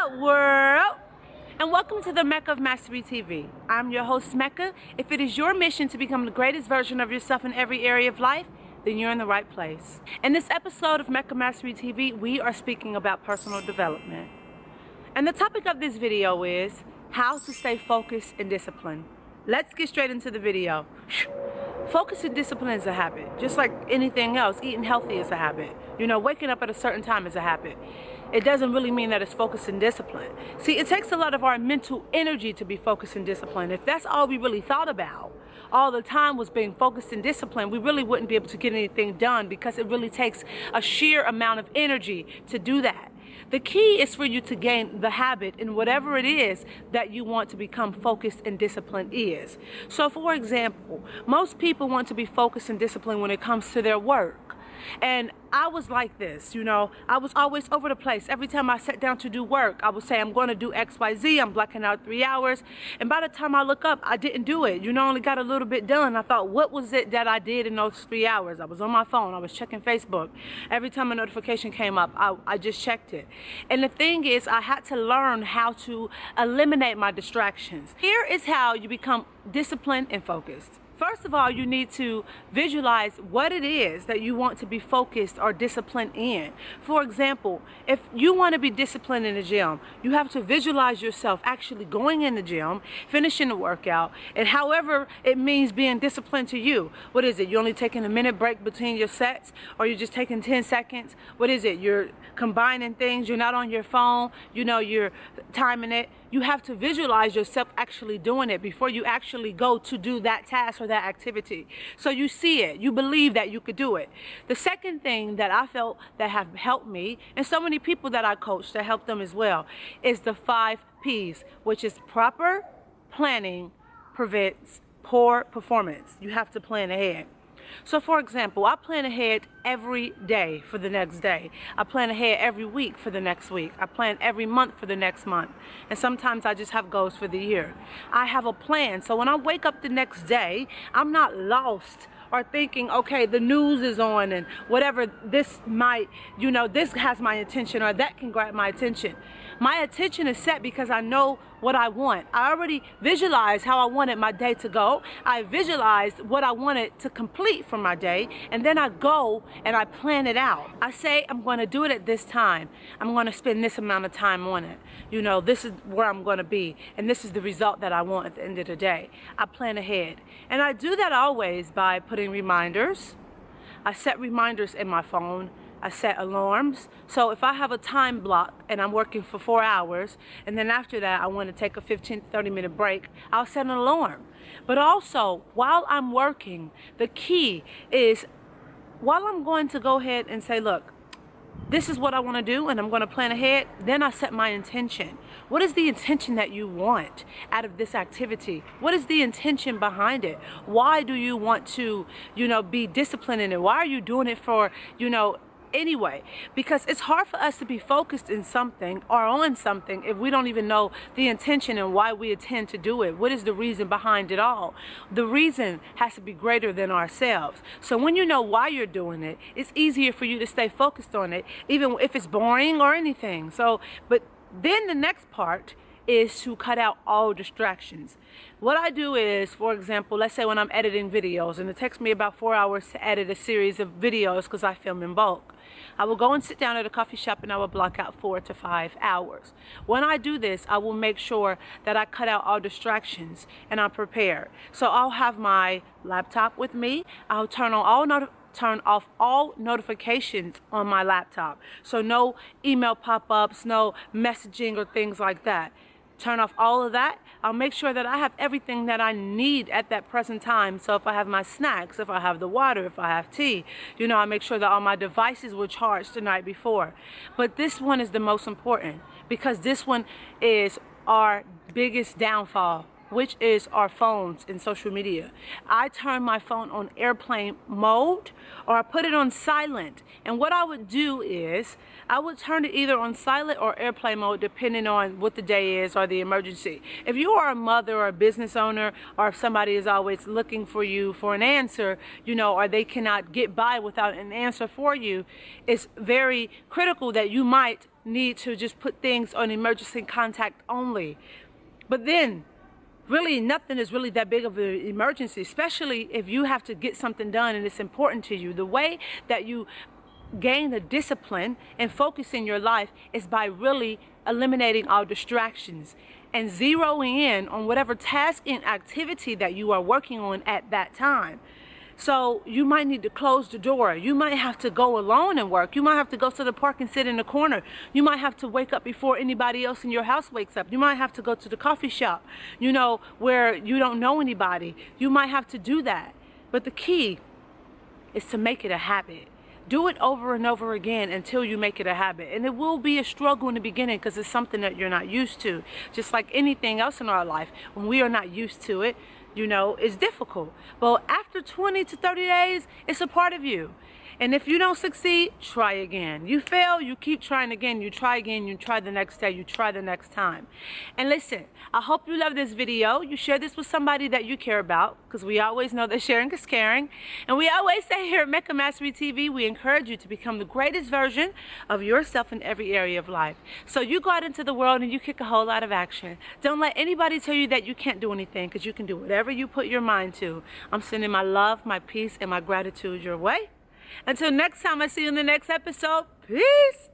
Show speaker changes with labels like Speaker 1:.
Speaker 1: up, world? And welcome to the Mecca Mastery TV. I'm your host, Mecca. If it is your mission to become the greatest version of yourself in every area of life, then you're in the right place. In this episode of Mecca Mastery TV, we are speaking about personal development. And the topic of this video is how to stay focused and disciplined. Let's get straight into the video. Focus and discipline is a habit, just like anything else. Eating healthy is a habit. You know, waking up at a certain time is a habit. It doesn't really mean that it's focus and discipline. See, it takes a lot of our mental energy to be focused and disciplined. If that's all we really thought about all the time was being focused and disciplined, we really wouldn't be able to get anything done, because it really takes a sheer amount of energy to do that. The key is for you to gain the habit in whatever it is that you want to become focused and disciplined is. So for example, most people want to be focused and disciplined when it comes to their work. And I was like this, you know, I was always over the place. Every time I sat down to do work, I would say, I'm going to do X, Y, Z. I'm blocking out 3 hours. And by the time I look up, I didn't do it. You know, only got a little bit done. I thought, what was it that I did in those 3 hours? I was on my phone. I was checking Facebook. Every time a notification came up, I just checked it. And the thing is, I had to learn how to eliminate my distractions. Here is how you become disciplined and focused. First of all, you need to visualize what it is that you want to be focused or disciplined in. For example, if you want to be disciplined in the gym, you have to visualize yourself actually going in the gym, finishing the workout, and however it means being disciplined to you. What is it? You're only taking a minute break between your sets, or you're just taking 10 seconds? What is it? You're combining things. You're not on your phone. You know, you're timing it. You have to visualize yourself actually doing it before you actually go to do that task or that activity. So you see it, you believe that you could do it. The second thing that I felt that have helped me, and so many people that I coach that help them as well, is the 5 P's, which is proper planning prevents poor performance. You have to plan ahead. So for example, I plan ahead every day for the next day. I plan ahead every week for the next week. I plan every month for the next month. And sometimes I just have goals for the year. I have a plan. So when I wake up the next day, I'm not lost or thinking, okay, the news is on and whatever, this might, you know, this has my attention or that can grab my attention. My attention is set because I know what I want. I already visualized how I wanted my day to go. I visualized what I wanted to complete for my day, and then I go and I plan it out. I say I'm going to do it at this time. I'm going to spend this amount of time on it. You know, this is where I'm going to be, and this is the result that I want at the end of the day. I plan ahead. And I do that always by putting reminders. I set reminders in my phone. I set alarms. So if I have a time block and I'm working for 4 hours, and then after that I want to take a 15-30 minute break, I'll set an alarm. But also, while I'm working, the key is, while I'm going to go ahead and say, look, this is what I want to do, and I'm going to plan ahead, then I set my intention. What is the intention that you want out of this activity? What is the intention behind it? Why do you want to, you know, be disciplined in it? Why are you doing it for, you know, anyway? Because it's hard for us to be focused in something or on something if we don't even know the intention and why we intend to do it. What is the reason behind it all? The reason has to be greater than ourselves. So when you know why you're doing it, it's easier for you to stay focused on it, even if it's boring or anything. So, but then the next part is to cut out all distractions. What I do is, for example, let's say when I'm editing videos, and it takes me about 4 hours to edit a series of videos because I film in bulk, I will go and sit down at a coffee shop and I will block out 4 to 5 hours. When I do this, I will make sure that I cut out all distractions and I'm prepared. So I'll have my laptop with me. I'll turn off all notifications on my laptop. So no email pop-ups, no messaging or things like that. Turn off all of that. I'll make sure that I have everything that I need at that present time. So if I have my snacks, if I have the water, if I have tea, you know, I make sure that all my devices were charged the night before. But this one is the most important, because this one is our biggest downfall, which is our phones and social media. I turn my phone on airplane mode, or I put it on silent. And what I would do is I would turn it either on silent or airplane mode, depending on what the day is or the emergency. If you are a mother or a business owner, or if somebody is always looking for you for an answer, you know, or they cannot get by without an answer for you, it's very critical that you might need to just put things on emergency contact only. But then, really, nothing is really that big of an emergency, especially if you have to get something done and it's important to you. The way that you gain the discipline and focus in your life is by really eliminating all distractions and zeroing in on whatever task and activity that you are working on at that time. So you might need to close the door. You might have to go alone and work. You might have to go to the park and sit in the corner. You might have to wake up before anybody else in your house wakes up. You might have to go to the coffee shop, you know, where you don't know anybody. You might have to do that. But the key is to make it a habit. Do it over and over again until you make it a habit. And it will be a struggle in the beginning because it's something that you're not used to. Just like anything else in our life, when we are not used to it, you know, it's difficult. But after 20 to 30 days, it's a part of you. And if you don't succeed, try again. You fail, you keep trying again. You try again, you try the next day, you try the next time. And listen, I hope you love this video. You share this with somebody that you care about, because we always know that sharing is caring. And we always say here at Mecca Mastery TV, we encourage you to become the greatest version of yourself in every area of life. So you go out into the world and you kick a whole lot of action. Don't let anybody tell you that you can't do anything, because you can do whatever you put your mind to. I'm sending my love, my peace, and my gratitude your way. Until next time, I see you in the next episode. Peace.